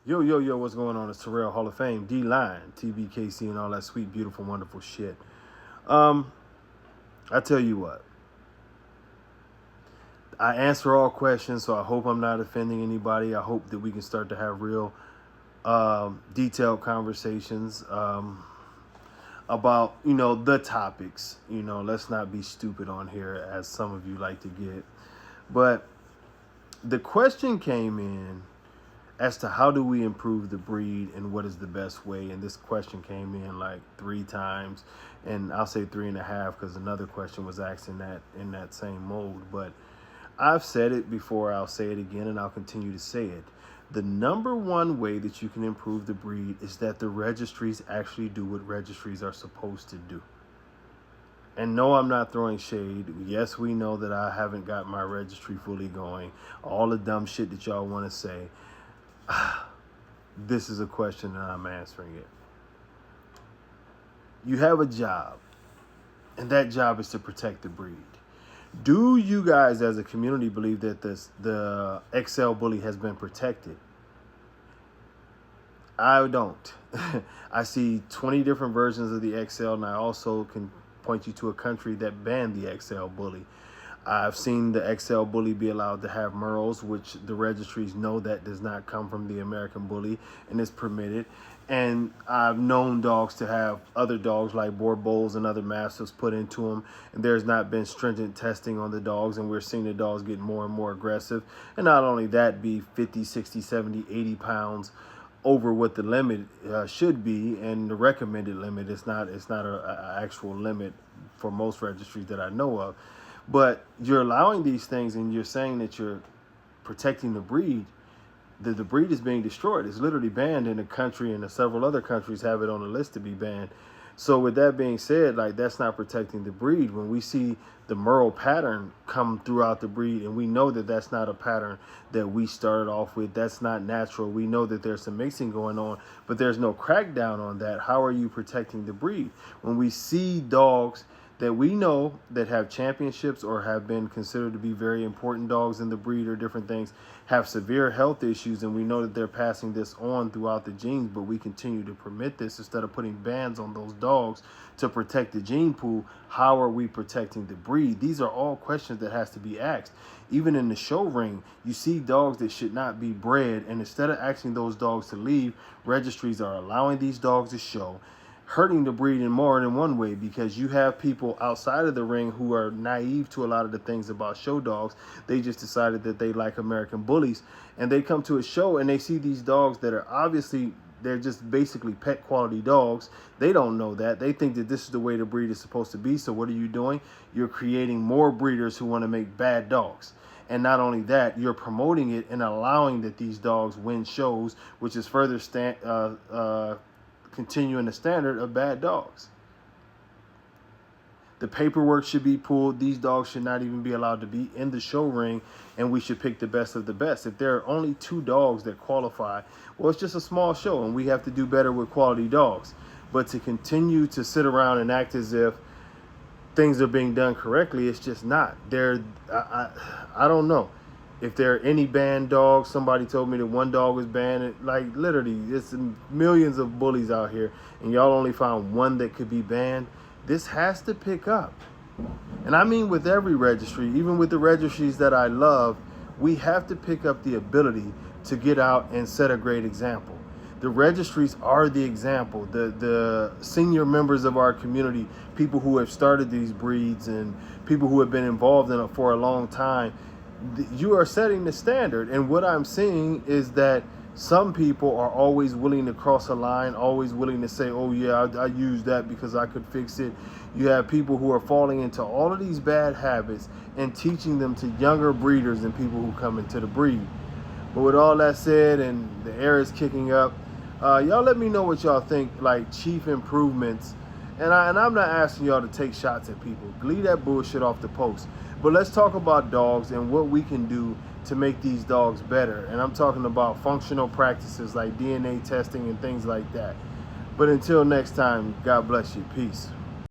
Yo, yo, yo, what's going on? It's Terrell Hall of Fame, D-Line, TBKC, and all that sweet, beautiful, wonderful shit. Um, I tell you what, I answer all questions, so I hope I'm not offending anybody. I hope that we can start to have real, detailed conversations about, the topics. Let's not be stupid on here, as some of you like to get. But the question came in as to how do we improve the breed and what is the best way. And this question came in like 3 times, and I'll say 3.5 because another question was asked in that same mode. But I've said it before, I'll say it again, and I'll continue to say it. The number one way that you can improve the breed is that the registries actually do what registries are supposed to do. And no, I'm not throwing shade. Yes, we know that I haven't got my registry fully going. All the dumb shit that y'all want to say. This is a question and I'm answering it. You have a job, and that job is to protect the breed. Do you guys as a community believe that the XL bully has been protected? I don't. I see 20 different versions of the XL, and I also can point you to a country that banned the XL bully. I've seen the XL bully be allowed to have merles, which the registries know that does not come from the American bully and is permitted. And I've known dogs to have other dogs like Boer Bowls and other mastiffs put into them, and there's not been stringent testing on the dogs, and we're seeing the dogs get more and more aggressive. And not only that, be 50, 60, 70, 80 pounds over what the limit should be, and the recommended limit. It's not a actual limit for most registries that I know of. But you're allowing these things, and you're saying that you're protecting the breed. The breed is being destroyed. It's literally banned in a country, and several other countries have it on the list to be banned. So with that being said, like, that's not protecting the breed. When we see the merle pattern come throughout the breed, and we know that that's not a pattern that we started off with, that's not natural. We know that there's some mixing going on, but there's no crackdown on that. How are you protecting the breed? When we see dogs that we know that have championships or have been considered to be very important dogs in the breed or different things, have severe health issues, and we know that they're passing this on throughout the genes, but we continue to permit this instead of putting bans on those dogs to protect the gene pool. How are we protecting the breed? These are all questions that has to be asked. Even in the show ring, you see dogs that should not be bred, and instead of asking those dogs to leave, registries are allowing these dogs to show, hurting the breed in more than one way, because you have people outside of the ring who are naive to a lot of the things about show dogs. They just decided that they like American bullies, and they come to a show and they see these dogs that are obviously, they're just basically pet quality dogs. They don't know that. They think that this is the way the breed is supposed to be. So what are you doing? You're creating more breeders who want to make bad dogs. And not only that, you're promoting it and allowing that these dogs win shows, which is further continuing the standard of bad dogs. The paperwork should be pulled. These dogs should not even be allowed to be in the show ring, and we should pick the best of the best. If there are only 2 dogs that qualify, well, it's just a small show, and we have to do better with quality dogs. But to continue to sit around and act as if things are being done correctly, it's just not. I don't know. If there are any banned dogs, somebody told me that one dog was banned. Like, literally, it's millions of bullies out here, and y'all only found one that could be banned. This has to pick up. And I mean with every registry, even with the registries that I love, we have to pick up the ability to get out and set a great example. The registries are the example. The senior members of our community, people who have started these breeds and people who have been involved in it for a long time, you are setting the standard. And what I'm seeing is that some people are always willing to cross a line, always willing to say, oh yeah, I used that because I could fix it. You have people who are falling into all of these bad habits and teaching them to younger breeders than people who come into the breed. But with all that said, and the air is kicking up, y'all let me know what y'all think, like chief improvements. And I'm not asking y'all to take shots at people. Leave that bullshit off the post. But let's talk about dogs and what we can do to make these dogs better. And I'm talking about functional practices like DNA testing and things like that. But until next time, God bless you. Peace.